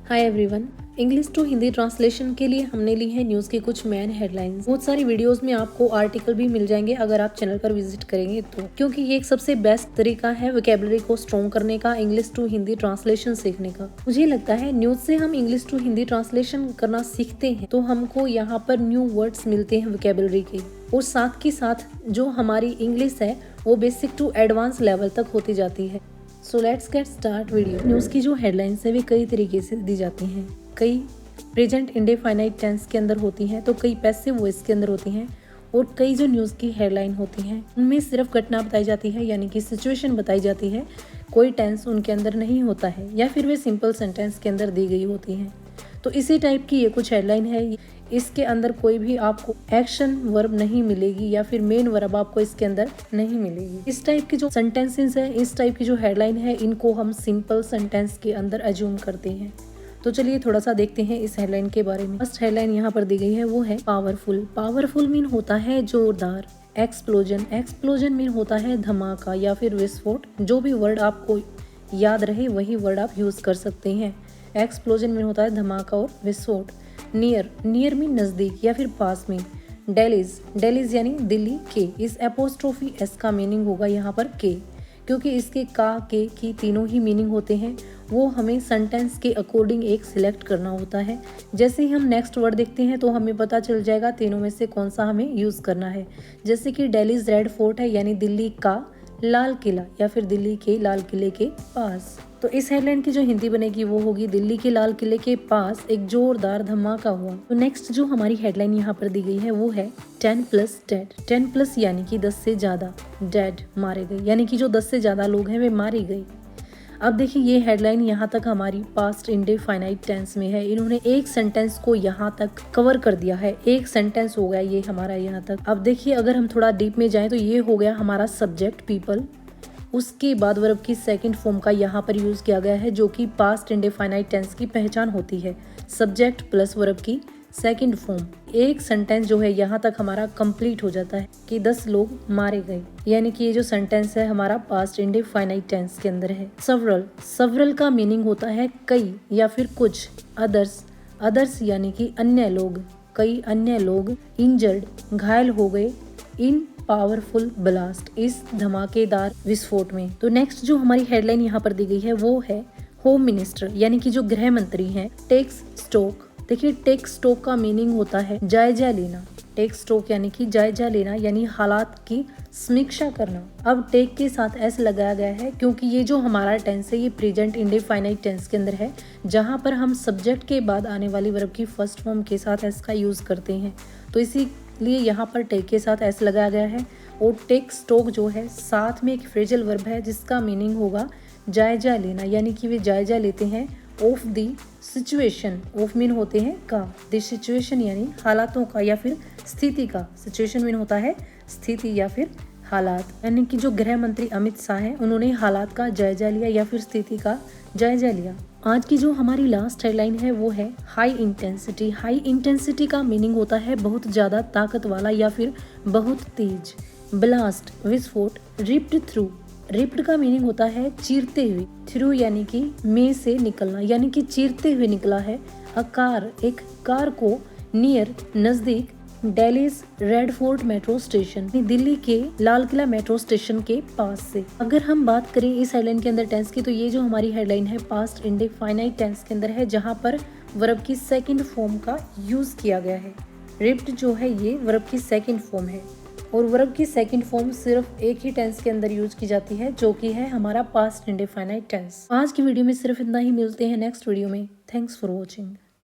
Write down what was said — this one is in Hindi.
Hi everyone. English to Hindi translation के लिए हमने ली है न्यूज़ की कुछ मेन हेडलाइंस। बहुत सारी वीडियोस में आपको आर्टिकल भी मिल जाएंगे अगर आप चैनल पर विजिट करेंगे तो, क्योंकि ये एक सबसे बेस्ट तरीका है वोकैबुलरी को स्ट्रॉन्ग करने का, इंग्लिश टू हिंदी ट्रांसलेशन सीखने का। मुझे लगता है न्यूज़ से हम इंग्लिश टू हिंदी ट्रांसलेशन करना सीखते हैं तो हमको यहाँ पर न्यू वर्ड्स मिलते हैं वोकैबुलरी के, और साथ के साथ जो हमारी इंग्लिश है वो बेसिक टू एडवांस लेवल तक होती जाती है। So let's get start video. News की जो हेडलाइंस है वे कई तरीके से दी जाती हैं। कई प्रेजेंट इंडेफिनाइट टेंस के अंदर होती हैं, तो कई पैसिव वॉइस के अंदर होती हैं, और कई जो न्यूज़ की हेडलाइन होती हैं उनमें सिर्फ घटना बताई जाती है, यानी कि सिचुएशन बताई जाती है। कोई टेंस उनके अंदर नहीं होता है, या फिर वे सिंपल सेंटेंस के अंदर दी गई होती हैं। तो इसी टाइप की ये कुछ हेडलाइन है। इसके अंदर कोई भी आपको एक्शन वर्ब नहीं मिलेगी, या फिर मेन वर्ब आपको इसके अंदर नहीं मिलेगी। इस टाइप की जो सेंटेंसेस है, इस टाइप की जो हेडलाइन है, इनको हम सिंपल सेंटेंस के अंदर अज्यूम करते हैं। तो चलिए थोड़ा सा देखते हैं इस हेडलाइन के बारे में। फर्स्ट हेडलाइन यहाँ पर दी गई है वो है पावरफुल। पावरफुल मीन होता है जोरदार। एक्सप्लोजन, एक्सप्लोजन मीन होता है धमाका या फिर विस्फोट। जो भी वर्ड आपको याद रहे वही वर्ड आप यूज कर सकते हैं। एक्सप्लोजन मीन होता है धमाका और विस्फोट। नियर, नियर मीन नजदीक या फिर पास में। डेलीज, डेलीज यानी दिल्ली के। इस एपोस्ट्रोफी एस का मीनिंग होगा यहाँ पर के, क्योंकि इसके का, के की तीनों ही मीनिंग होते हैं। वो हमें सेंटेंस के अकॉर्डिंग एक सिलेक्ट करना होता है। जैसे ही हम नेक्स्ट वर्ड देखते हैं तो हमें पता चल जाएगा तीनों में से कौन सा हमें यूज करना है। जैसे कि दिल्लीज रेड फोर्ट है, यानी दिल्ली का लाल किला, या फिर दिल्ली के लाल किले के पास। तो इस हेडलाइन की जो हिंदी बनेगी वो होगी दिल्ली के लाल किले के पास एक जोरदार धमाका हुआ। तो नेक्स्ट जो हमारी हेडलाइन यहाँ पर दी गई है वो है 10+ डेड। 10+ यानी कि 10 से ज्यादा, डेड मारे गए, यानी कि जो 10 से ज्यादा लोग हैं वे मारे गए। अब देखिए ये हेडलाइन यहाँ तक हमारी पास्ट इंडेफिनाइट टेंस में है। इन्होंने एक सेंटेंस को यहाँ तक कवर कर दिया है। एक सेंटेंस हो गया ये हमारा यहाँ तक। अब देखिए अगर हम थोड़ा डीप में जाएं तो ये हो गया हमारा सब्जेक्ट पीपल। उसके बाद वर्ब की सेकंड फॉर्म का यहाँ पर यूज किया गया है, जो कि पास्ट इंडेफिनाइट टेंस की पहचान होती है। सब्जेक्ट प्लस वर्ब की सेकंड फॉर्म। एक सेंटेंस जो है यहाँ तक हमारा कंप्लीट हो जाता है कि 10 लोग मारे गए, यानी कि ये जो सेंटेंस है हमारा पास्ट इंडेफिनाइट टेंस के अंदर है। सवरल, सवरल का मीनिंग होता है कई या फिर कुछ। अदर्स, अदर्स यानी कि अन्य लोग, कई अन्य लोग। इंजर्ड, घायल हो गए। इन पावरफुल ब्लास्ट, इस धमाकेदार विस्फोट में। तो नेक्स्ट जो हमारी हेडलाइन यहाँ पर दी गई है वो है होम मिनिस्टर, यानी कि जो गृह मंत्री हैं। टेक्स स्टॉक, देखिए टेक स्टॉक का मीनिंग होता है जायजा लेना। टेक स्टॉक यानी कि जायजा लेना, यानी हालात की समीक्षा करना। अब टेक के साथ एस लगाया गया है क्योंकि ये जो हमारा टेंस है ये प्रेजेंट इंडेफिनाइट टेंस के अंदर है, जहाँ पर हम सब्जेक्ट के बाद आने वाली वर्ब की फर्स्ट फॉर्म के साथ एस का यूज करते हैं। तो इसीलिए यहाँ पर टेक के साथ एस लगाया गया है। और टेक स्टॉक जो है साथ में एक फ्रेजल वर्ब है जिसका मीनिंग होगा जायजा लेना, यानी कि वे जायजा लेते हैं of the situation. Of mean होते हैं का, द सिचुएशन यानी हालातों का या फिर स्थिति का। सिचुएशन मीन होता है स्थिति या फिर हालात, यानी कि जो गृह मंत्री अमित शाह हैं उन्होंने हालात का जायजा लिया या फिर स्थिति का जायजा लिया। आज की जो हमारी लास्ट हेडलाइन है वो है हाई इंटेंसिटी। हाई इंटेंसिटी का मीनिंग होता है बहुत ज्यादा ताकत वाला या फिर बहुत तेज। ब्लास्ट, विस्फोट। रिप्ड थ्रू, रिप्ड का मीनिंग होता है चीरते हुए। थ्रू यानी कि में से निकलना, यानी कि चीरते हुए निकला है। अ कार, एक कार को। नियर, नजदीक। Delhi's red fort metro station, Delhi के लाल किला मेट्रो स्टेशन के पास से। अगर हम बात करें इस हेडलाइन के अंदर टेंस की, तो ये जो हमारी हेडलाइन है पास्ट इंडेफिनाइट टेंस के अंदर है, जहाँ पर वर्ब की सेकंड फॉर्म का यूज किया गया है। रिप्ड जो है ये वर्ब की सेकंड फॉर्म है, और वर्ब की सेकंड फॉर्म सिर्फ एक ही टेंस के अंदर यूज की जाती है, जो कि है हमारा पास्ट इंडेफिनाइट टेंस। आज की वीडियो में सिर्फ इतना ही। मिलते हैं नेक्स्ट वीडियो में। Thanks for watching.